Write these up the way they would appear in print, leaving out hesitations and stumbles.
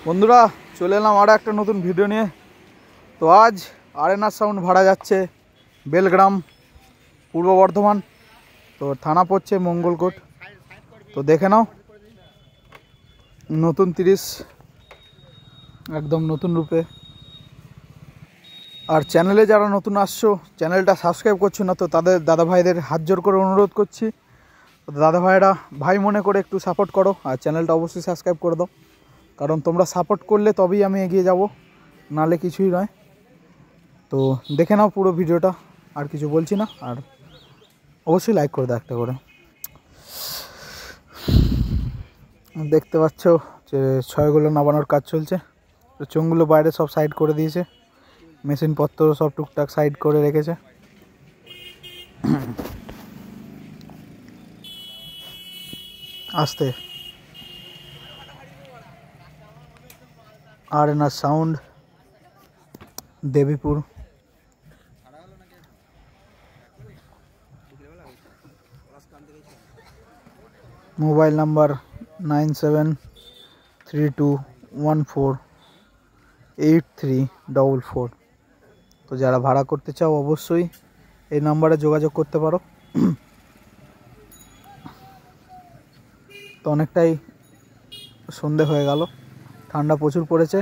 বন্ধুরা চলে এলাম আরও একটা নতুন ভিডিও নিয়ে। তো আজ আরেনার সাউন্ড ভাড়া যাচ্ছে বেলগ্রাম, পূর্ব বর্ধমান। তো থানা পড়ছে মঙ্গলকোট। তো দেখে নাও, নতুন 30 একদম নতুন রূপে। আর চ্যানেলে যারা নতুন আসছো, চ্যানেলটা সাবস্ক্রাইব করছো না, তো তাদের দাদা ভাইদের হাত জোর করে অনুরোধ করছি, দাদা ভাইরা ভাই মনে করে একটু সাপোর্ট করো আর চ্যানেলটা অবশ্যই সাবস্ক্রাইব করে দাও। কারণ তোমরা সাপোর্ট করলে তবেই আমি এগিয়ে যাব, নালে কিছুই নয়। তো দেখে নাও পুরো ভিডিওটা, আর কিছু বলছি না। আর অবশ্যই লাইক করে দাও একটা করে। দেখতে পাচ্ছ যে ছয়গুলো নামানোর কাজ চলছে। তো চোঙগুলো বাইরে সব সাইড করে দিয়েছে, মেশিনপত্র সব টুকটাক সাইড করে রেখেছে। আস্তে আরেনার সাউন্ড, দেবীপুর। Mobile number 9732148344। তো যারা ভাড়া করতে চাও অবশ্যই এই নাম্বারে যোগাযোগ করতে পারো। তো অনেকটাই সন্ধে হয়ে গেল, ঠান্ডা প্রচুর পড়েছে।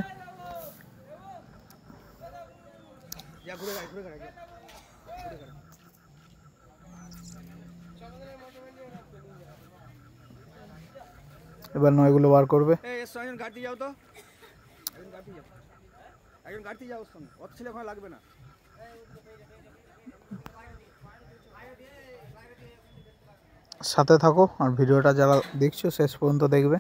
এবার নয়গুলো বার করবে। সাথে থাকো আর ভিডিওটা যারা দেখছো শেষ পর্যন্ত দেখবে।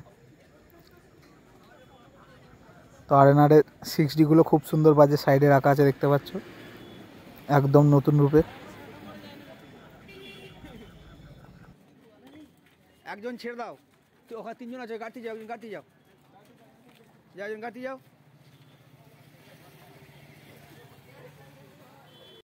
তো আরেনারে 6Dগুলো খুব সুন্দর বাজে, সাইডে রাখা আছে দেখতে পাচ্ছ, একদম নতুন রূপে। একজন ছেড়ে দাও, তো ওখানে তিনজন আছে, গাড়ি যাও, একজন গাড়ি যাও, একজন গাড়ি যাও।